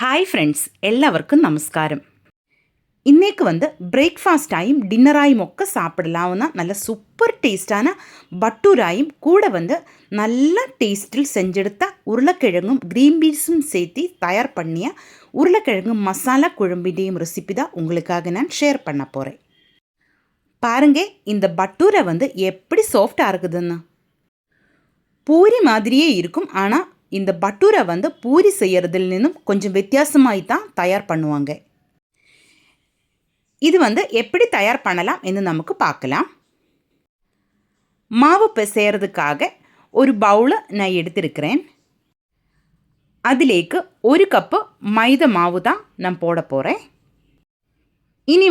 Hi friends, എല്ലാവർക്കും നമസ്കാരം. ഇന്നേക്ക് ബ്രേക്ക്ഫാസ്റ്റായും ഡിന്നറായും ഒക്കെ സാപ്പിടലാവുന്ന നല്ല സൂപ്പർ ടേസ്റ്റാன பட்டூராயும் கூட நல்ல டேஸ்ட்டில் செஞ்செடுத்த உருளைக்கிழங்கும் க்ரீன் பீன்ஸும் சேர்த்து தயார் பண்ணிய உருளைக்கிழங்கு மசாலா குழம்பின்றையும் ரெசிபி தான் உங்களுக்காக நான் ஷேர் பண்ண போகிறேன். பாருங்க, இந்த பட்டூரை எப்படி சாஃப்டாக இருக்குதுன்னு. பூரி மாதிரியே இருக்கும். ஆனால் இந்த பட்டூரை பூரி செய்யறதுல நின்னும் கொஞ்சம் வித்தியாசமாய் தான் தயார் பண்ணுவாங்க. இது எப்படி தயார் பண்ணலாம் என்று நமக்கு பார்க்கலாம். மாவு பிசையறதுக்காக ஒரு பவுல் நான் எடுத்திருக்கிறேன். அதிலேக்கு ஒரு கப்பு மைதா மாவு தான் நான் போட போகிறேன். இனி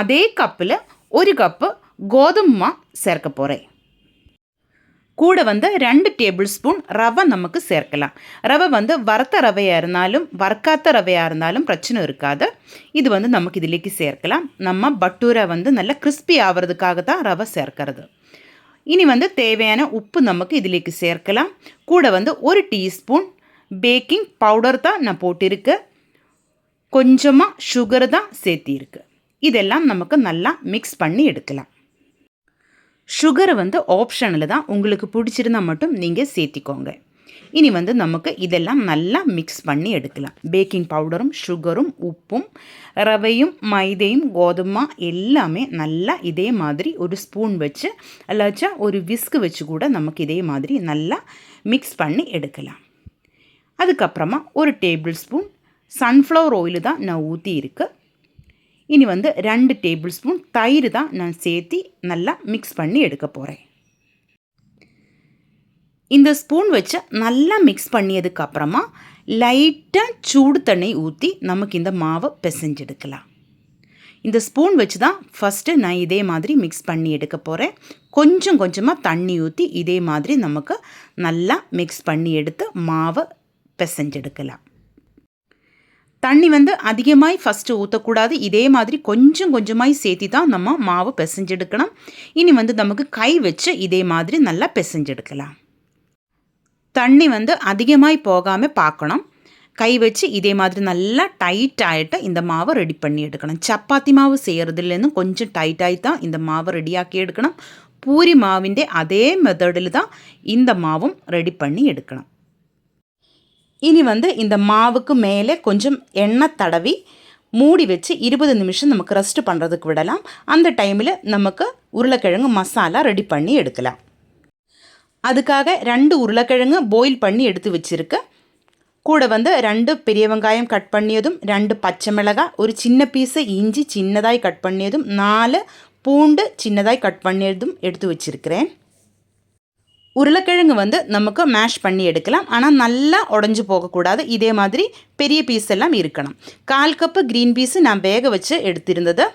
அதே கப்பில் ஒரு கப்பு கோதுமை மாவு சேர்க்க போகிறேன். கூட 2 டேபிள் ஸ்பூன் ரவை நமக்கு சேர்க்கலாம். ரவை வறுத்த ரவையாக இருந்தாலும் வறுக்காத்த ரவையாக இருந்தாலும் பிரச்சனை இருக்காது. இது நமக்கு இதிலேக்கு சேர்க்கலாம். நம்ம பட்டூரை நல்லா கிறிஸ்பி ஆகிறதுக்காக தான் ரவை சேர்க்கிறது. இனி தேவையான உப்பு நமக்கு இதிலேக்கு சேர்க்கலாம். கூட 1 டீஸ்பூன் பேக்கிங் பவுடர் தான் நான் போட்டிருக்கு. கொஞ்சமாக சுகர் தான் சேர்த்திருக்கு. இதெல்லாம் நமக்கு நல்லா மிக்ஸ் பண்ணி எடுக்கலாம். சுகரை ஆப்ஷனில் தான், உங்களுக்கு பிடிச்சிருந்தால் மட்டும் நீங்கள் சேர்த்திக்கோங்க. இனி நமக்கு இதெல்லாம் நல்லா மிக்ஸ் பண்ணி எடுக்கலாம். பேக்கிங் பவுடரும் சுகரும் உப்பும் ரவையும் மைதையும் கோதுமை எல்லாமே நல்லா இதே மாதிரி ஒரு ஸ்பூன் வச்சு அல்லாச்சா ஒரு விஸ்கு வச்சு கூட நமக்கு இதே மாதிரி நல்லா மிக்ஸ் பண்ணி எடுக்கலாம். அதுக்கப்புறமா ஒரு டேபிள் ஸ்பூன் சன்ஃப்ளவர் ஆயில் தான் நான் ஊற்றி இருக்கு. இனி 2 டேபிள் ஸ்பூன் தயிர் தான் நான் சேர்த்து நல்லா மிக்ஸ் பண்ணி எடுக்க போகிறேன். இந்த ஸ்பூன் வச்சு நல்லா மிக்ஸ் பண்ணியதுக்கப்புறமா லைட்டாக சூடு தண்ணி ஊற்றி நமக்கு இந்த மாவை பிசைஞ்செடுக்கலாம். இந்த ஸ்பூன் வச்சு தான் ஃபஸ்ட்டு நான் இதே மாதிரி மிக்ஸ் பண்ணி எடுக்க போகிறேன். கொஞ்சம் கொஞ்சமாக தண்ணி ஊற்றி இதே மாதிரி நமக்கு நல்லா மிக்ஸ் பண்ணி எடுத்து மாவை பிசைஞ்செடுக்கலாம். தண்ணி அதிகமாய் ஃபஸ்ட்டு ஊற்றக்கூடாது. இதே மாதிரி கொஞ்சம் கொஞ்சமாய் சேர்த்தி தான் நம்ம மாவு பிசைஞ்செடுக்கணும். இனி நமக்கு கை வச்சு இதே மாதிரி நல்லா பிசைஞ்செடுக்கலாம். தண்ணி அதிகமாய் போகாமல் பார்க்கணும். கை வச்சு இதே மாதிரி நல்லா டைட் ஆகிட்டு இந்த மாவை ரெடி பண்ணி எடுக்கணும். சப்பாத்தி மாவு செய்கிறதுலேருந்து கொஞ்சம் டைட்டாகி தான் இந்த மாவை ரெடியாக்கி எடுக்கணும். பூரி மாவிൻ്റെ அதே மெத்தடில் தான் இந்த மாவும் ரெடி பண்ணி எடுக்கணும். இனி இந்த மாவுக்கு மேலே கொஞ்சம் எண்ணெய் தடவி மூடி வச்சு 20 நிமிஷம் நமக்கு ரெஸ்ட் பண்ணுறதுக்கு விடலாம். அந்த டைமில் நமக்கு உருளைக்கிழங்கு மசாலா ரெடி பண்ணி எடுக்கலாம். அதுக்காக 2 உருளைக்கிழங்கு பாயில் பண்ணி எடுத்து வச்சுருக்கு. கூட 2 பெரிய வெங்காயம் கட் பண்ணியதும் 2 பச்சை மிளகாய், ஒரு சின்ன பீஸு இஞ்சி சின்னதாய் கட் பண்ணியதும் 4 பூண்டு சின்னதாய் கட் பண்ணியதும் எடுத்து வச்சுருக்கிறேன். உருளைக்கிழங்கு நமக்கு மேஷ் பண்ணி எடுக்கலாம். ஆனால் நல்லா உடஞ்சி போகக்கூடாது. இதே மாதிரி பெரிய பீஸ் எல்லாம் இருக்கணும். 1/4 கப்பு க்ரீன் பீஸு நான் வேக வச்சு எடுத்திருந்தது.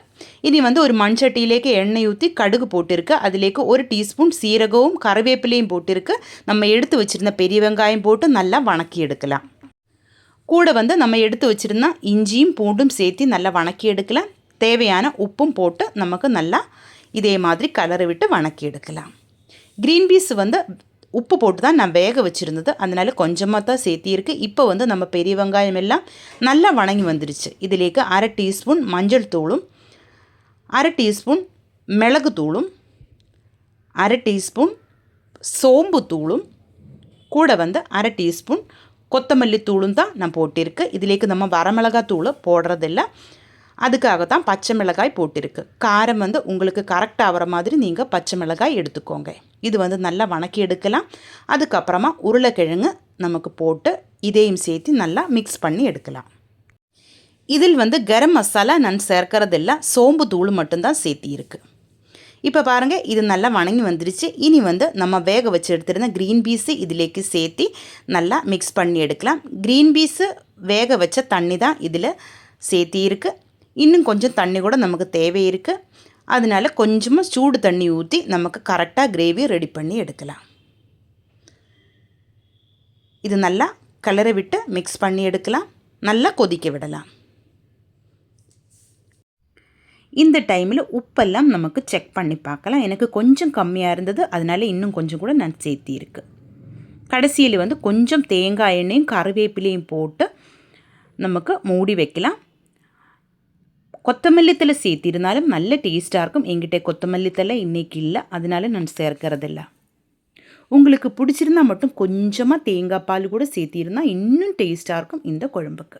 இனி ஒரு மண்சட்டியிலேக்கு எண்ணெய் ஊற்றி கடுகு போட்டிருக்கு. அதிலேக்கு 1 டீஸ்பூன் சீரகവും கருவேப்பிலையும் போட்டிருக்கு. நம்ம எடுத்து வச்சுருந்த பெரிய வெங்காயம் போட்டு நல்லா வணக்கி எடுக்கலாம். கூட நம்ம எடுத்து வச்சுருந்த இஞ்சியும் பூண்டும் சேர்த்து நல்லா வணக்கி எடுக்கலாம். தேவையான உப்பும் போட்டு நமக்கு நல்லா இதே மாதிரி கலரை விட்டு வணக்கி எடுக்கலாம். க்ரீன் பீஸ் உப்பு போட்டு தான் நான் வேக வச்சுருந்தது. அதனால் கொஞ்சமாக தான் சேர்த்திருக்கு. இப்போ நம்ம பெரிய வெங்காயம் எல்லாம் நல்லா வணங்கி வந்துருச்சு. இதிலேக்கு 1/2 டீஸ்பூன் மஞ்சள் தூளும் 1/2 டீஸ்பூன் மிளகு தூளும் 1/2 டீஸ்பூன் சோம்பு தூளும் கூட 1/2 டீஸ்பூன் கொத்தமல்லி தூளும் தான் நான் போட்டிருக்கு. இதிலேக்கு நம்ம வரமிளகாய் தூள் போடுறதில்ல. அதுக்காக தான் பச்சை மிளகாய் போட்டிருக்கு. காரம் உங்களுக்கு கரெக்டாக ஆகிற மாதிரி நீங்கள் பச்சை மிளகாய் எடுத்துக்கோங்க. இது நல்லா வணக்கி எடுக்கலாம். அதுக்கப்புறமா உருளைக்கிழங்கு நமக்கு போட்டு இதையும் சேர்த்து நல்லா மிக்ஸ் பண்ணி எடுக்கலாம். இதில் கரம் மசாலா நான் சேர்க்கறதில்ல, சோம்பு தூள் மட்டும்தான் சேர்த்தி இருக்குது. இப்போ பாருங்கள், இது நல்லா வணங்கி வந்துருச்சு. இனி நம்ம வேக வச்சு எடுத்துருந்த க்ரீன் பீஸு இதிலேக்கு சேர்த்து நல்லா மிக்ஸ் பண்ணி எடுக்கலாம். க்ரீன் பீஸு வேக வச்ச தண்ணி தான் இதில் சேர்த்தி இருக்குது. இன்னும் கொஞ்சம் தண்ணி கூட நமக்கு தேவை இருக்குது. அதனால் கொஞ்சமாக சூடு தண்ணி ஊற்றி நமக்கு கரெக்டாக கிரேவி ரெடி பண்ணி எடுக்கலாம். இது நல்லா கலரை விட்டு மிக்ஸ் பண்ணி எடுக்கலாம். நல்லா கொதிக்க விடலாம். இந்த டைமில் உப்பெல்லாம் நமக்கு செக் பண்ணி பார்க்கலாம். எனக்கு கொஞ்சம் கம்மியாக இருந்தது. அதனால் இன்னும் கொஞ்சம் கூட நான் சேர்த்திருக்கு. கடைசியில் கொஞ்சம் தேங்காய் எண்ணெயும் கருவேப்பிலையும் போட்டு നമുക്ക് മൂടി വെக்கலாம். கொத்தமல்லித்தலை சேர்த்திருந்தாலும் நல்ல டேஸ்ட்டாக இருக்கும். என்கிட்ட கொத்தமல்லித்தலை இன்றைக்கி இல்லை, அதனால நான் சேர்க்கறதில்ல. உங்களுக்கு பிடிச்சிருந்தா மட்டும் கொஞ்சமாக தேங்காய் பால் கூட சேர்த்திருந்தால் இன்னும் டேஸ்ட்டாக இருக்கும் இந்த குழம்புக்கு.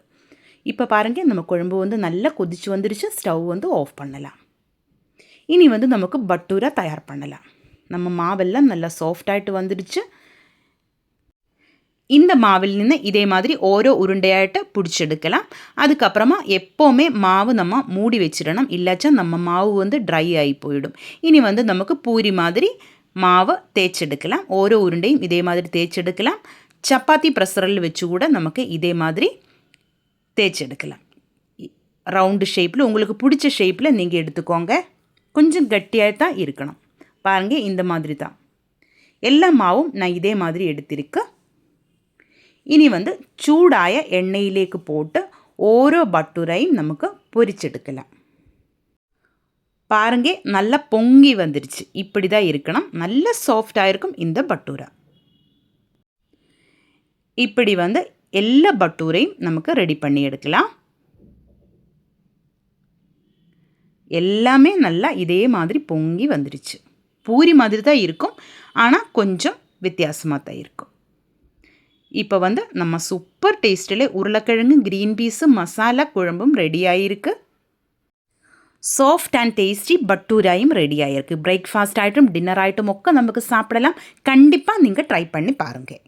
இப்போ பாருங்கள், நம்ம குழம்பு வந்து நல்லா கொதிச்சு வந்துடுச்சு. ஸ்டவ் வந்து ஆஃப் பண்ணலாம். இனி வந்து நமக்கு பட்டூரா தயார் பண்ணலாம். நம்ம மாவெல்லாம் நல்லா சாஃப்டாகிட்டு வந்துடுச்சு. இந்த மாவில் നിന്ന് இதே மாதிரி ஓரோ உருண்டையாയിട്ട് பிடிச்செடுக்கலாம். அதுக்கப்புறமா எப்போவுமே மாவு நம்ம மூடி வச்சிடணும், இல்லாச்சா நம்ம மாவு வந்து ட்ரை ஆகி போயிடும். இனி வந்து நமக்கு பூரி மாதிரி மாவை தேய்ச்செடுக்கலாம். ஓரோ உருண்டையும் இதே மாதிரி தேய்ச்செடுக்கலாம். சப்பாத்தி ப்ரெஷரில் வச்சு கூட நமக்கு இதே மாதிரி தேய்ச்செடுக்கலாம். ரவுண்டு ஷேப்பில் உங்களுக்கு பிடிச்ச ஷேப்பில் நீங்கள் எடுத்துக்கோங்க. கொஞ்சம் கட்டியாக தான் இருக்கணும். பாருங்கள், இந்த மாதிரி தான் எல்லா மாவும் நான் இதே மாதிரி எடுத்திருக்கேன். ഇനി வந்து ചൂടായ എണ്ണയിലേക്ക് போட்டு ഓരോ பட்டூரையும் நமக்கு பொரிச்செடுக்கலாம். பாருங்க, நல்லா பொங்கி வந்துருச்சு. இப்படி தான் இருக்கணும். நல்ல சாஃப்டாக இருக்கும் இந்த பட்டூரா. இப்படி வந்து எல்லா பட்டூரையும் நமக்கு ரெடி பண்ணி எடுக்கலாம். எல்லாமே நல்லா இதே மாதிரி பொங்கி வந்துருச்சு. பூரி மாதிரி தான் இருக்கும், ஆனால் கொஞ்சம் வித்தியாசமாக தான் இருக்கும். இப்போ வந்து நம்ம சூப்பர் டேஸ்ட்டில் உருளைக்கிழங்கு க்ரீன் பீஸு மசாலா குழம்பும் ரெடி ஆகிருக்கு. சாஃப்ட் அண்ட் டேஸ்டி பட்டூராயும் ரெடி ஆகிருக்கு. பிரேக்ஃபாஸ்ட் ஐட்டம், டின்னர் ஐட்டம் ഒക്കെ நமக்கு சாப்பிடலாம். கண்டிப்பாக நீங்கள் ட்ரை பண்ணி பாருங்கள்.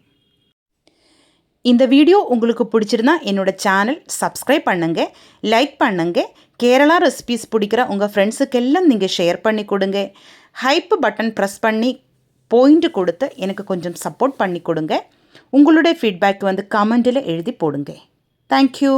இந்த வீடியோ உங்களுக்கு பிடிச்சிருந்தா என்னோட சேனல் சப்ஸ்கிரைப் பண்ணுங்கள், லைக் பண்ணுங்கள். கேரளா ரெசிபீஸ் பிடிக்கிற உங்கள் ஃப்ரெண்ட்ஸுக்கெல்லாம் நீங்கள் ஷேர் பண்ணி கொடுங்க. ஹைப் பட்டன் ப்ரெஸ் பண்ணி பாயிண்ட் கொடுத்து எனக்கு கொஞ்சம் சப்போர்ட் பண்ணி கொடுங்க. உங்களுடைய ஃபீட்பேக் வந்து கமெண்ட்டில் எழுதி போடுங்க. தேங்க்யூ.